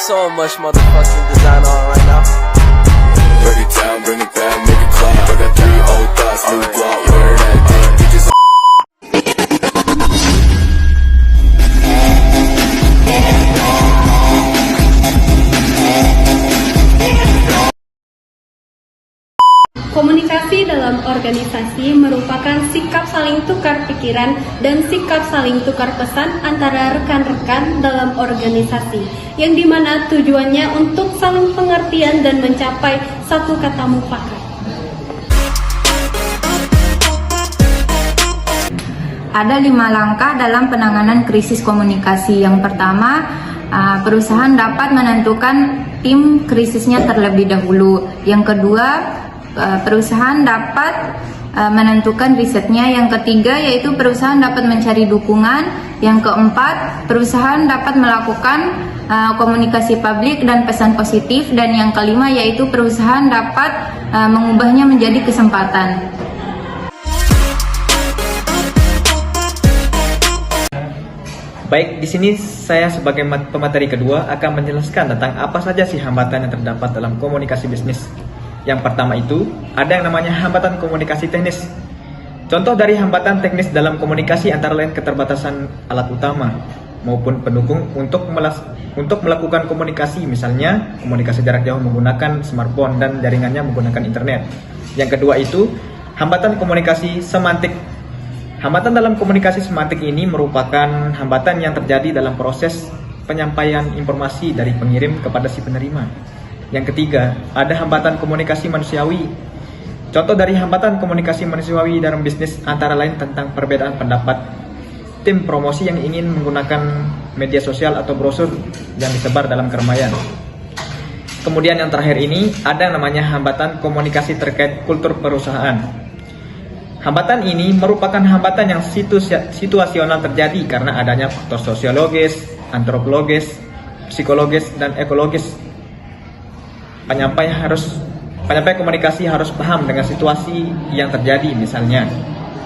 so much motherfucking design on right now. Break it down, bring it back, make it clap. I got 3 old thoughts, new guap, where that thing, bitches. Komunikasi dalam organisasi merupakan sikap saling tukar pikiran dan sikap saling tukar pesan antara rekan-rekan dalam organisasi, yang dimana tujuannya untuk saling pengertian dan mencapai satu kata mufakat. Ada 5 langkah dalam penanganan krisis komunikasi. Yang pertama, perusahaan dapat menentukan tim krisisnya terlebih dahulu. Yang kedua, perusahaan dapat menentukan risetnya. Yang ketiga, yaitu perusahaan dapat mencari dukungan. Yang keempat, perusahaan dapat melakukan komunikasi publik dan pesan positif. Dan yang kelima, yaitu perusahaan dapat mengubahnya menjadi kesempatan. Baik, di sini saya sebagai pemateri kedua akan menjelaskan tentang apa saja sih hambatan yang terdapat dalam komunikasi bisnis. Yang pertama itu, ada yang namanya hambatan komunikasi teknis. Contoh dari hambatan teknis dalam komunikasi antara lain keterbatasan alat utama maupun pendukung untuk melakukan komunikasi, misalnya komunikasi jarak jauh menggunakan smartphone dan jaringannya menggunakan internet. Yang kedua itu, hambatan komunikasi semantik. Hambatan dalam komunikasi semantik ini merupakan hambatan yang terjadi dalam proses penyampaian informasi dari pengirim kepada si penerima. Yang ketiga, ada hambatan komunikasi manusiawi. Contoh dari hambatan komunikasi manusiawi dalam bisnis antara lain tentang perbedaan pendapat tim promosi yang ingin menggunakan media sosial atau brosur yang disebar dalam keramaian. Kemudian yang terakhir ini, ada yang namanya hambatan komunikasi terkait kultur perusahaan. Hambatan ini merupakan hambatan yang situasional terjadi karena adanya faktor sosiologis, antropologis, psikologis, dan ekologis. Penyampai komunikasi harus paham dengan situasi yang terjadi, misalnya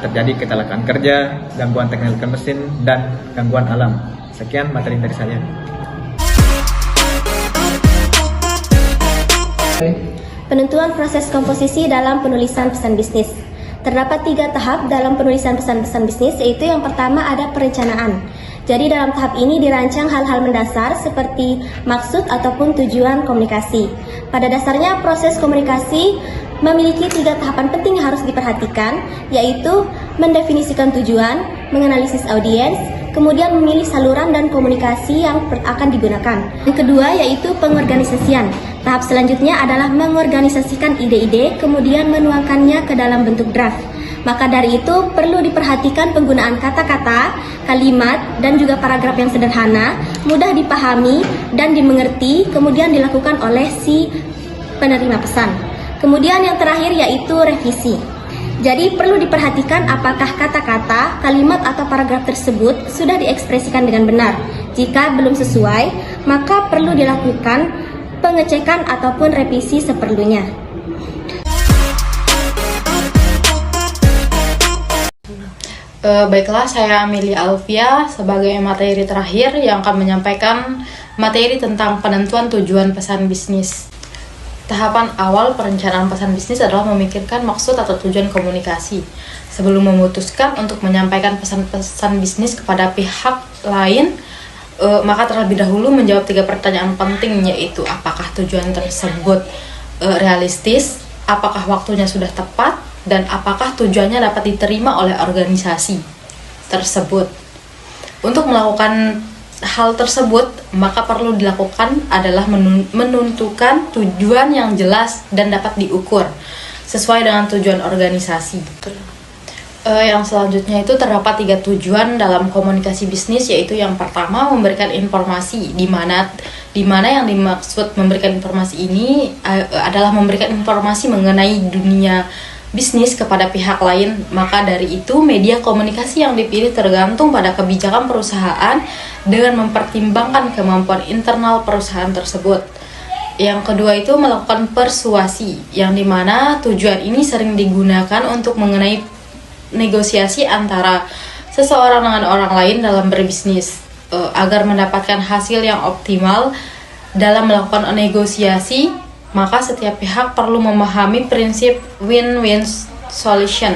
terjadi kecelakaan kerja, gangguan teknikal mesin, dan gangguan alam. Sekian materi dari saya. Penentuan proses komposisi dalam penulisan pesan bisnis. Terdapat 3 tahap dalam penulisan pesan-pesan bisnis, yaitu yang pertama ada perencanaan. Jadi dalam tahap ini dirancang hal-hal mendasar seperti maksud ataupun tujuan komunikasi. Pada dasarnya proses komunikasi memiliki 3 tahapan penting yang harus diperhatikan, yaitu mendefinisikan tujuan, menganalisis audiens, kemudian memilih saluran dan komunikasi yang akan digunakan. Yang kedua yaitu pengorganisasian. Tahap selanjutnya adalah mengorganisasikan ide-ide, kemudian menuangkannya ke dalam bentuk draft. Maka dari itu perlu diperhatikan penggunaan kata-kata, kalimat, dan juga paragraf yang sederhana, mudah dipahami dan dimengerti, kemudian dilakukan oleh si penerima pesan. Kemudian yang terakhir yaitu revisi. Jadi perlu diperhatikan apakah kata-kata, kalimat, atau paragraf tersebut sudah diekspresikan dengan benar. Jika belum sesuai, maka perlu dilakukan pengecekan ataupun revisi seperlunya. Baiklah, saya Amelia Alfia sebagai materi terakhir yang akan menyampaikan materi tentang penentuan tujuan pesan bisnis. Tahapan awal perencanaan pesan bisnis adalah memikirkan maksud atau tujuan komunikasi. Sebelum memutuskan untuk menyampaikan pesan-pesan bisnis kepada pihak lain, maka terlebih dahulu menjawab 3 pertanyaan penting, yaitu apakah tujuan tersebut realistis, apakah waktunya sudah tepat, dan apakah tujuannya dapat diterima oleh organisasi tersebut. Untuk melakukan hal tersebut, maka perlu dilakukan adalah menentukan tujuan yang jelas dan dapat diukur sesuai dengan tujuan organisasi. Yang selanjutnya itu terdapat 3 tujuan dalam komunikasi bisnis, yaitu yang pertama memberikan informasi, di mana yang dimaksud memberikan informasi ini adalah memberikan informasi mengenai dunia bisnis kepada pihak lain. Maka dari itu media komunikasi yang dipilih tergantung pada kebijakan perusahaan dengan mempertimbangkan kemampuan internal perusahaan tersebut. Yang kedua itu melakukan persuasi, yang dimana tujuan ini sering digunakan untuk mengenai negosiasi antara seseorang dengan orang lain dalam berbisnis agar mendapatkan hasil yang optimal Dalam melakukan negosiasi, maka setiap pihak perlu memahami prinsip win-win solution.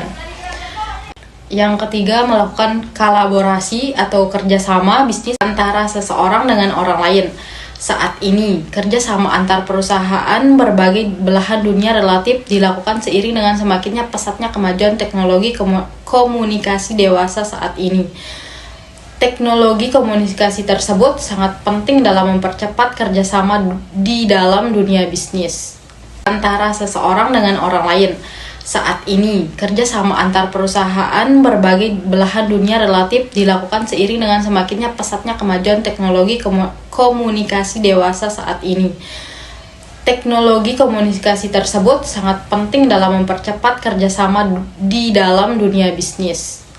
Yang ketiga, melakukan kolaborasi atau kerjasama bisnis antara seseorang dengan orang lain. Saat ini, kerjasama antar perusahaan berbagai belahan dunia relatif dilakukan seiring dengan semakinnya pesatnya kemajuan teknologi komunikasi dewasa saat ini. Teknologi komunikasi tersebut sangat penting dalam mempercepat kerjasama di dalam dunia bisnis antara seseorang dengan orang lain. Saat ini, kerjasama antar perusahaan berbagai belahan dunia relatif dilakukan seiring dengan semakinnya pesatnya kemajuan teknologi komunikasi dewasa saat ini. Teknologi komunikasi tersebut sangat penting dalam mempercepat kerjasama di dalam dunia bisnis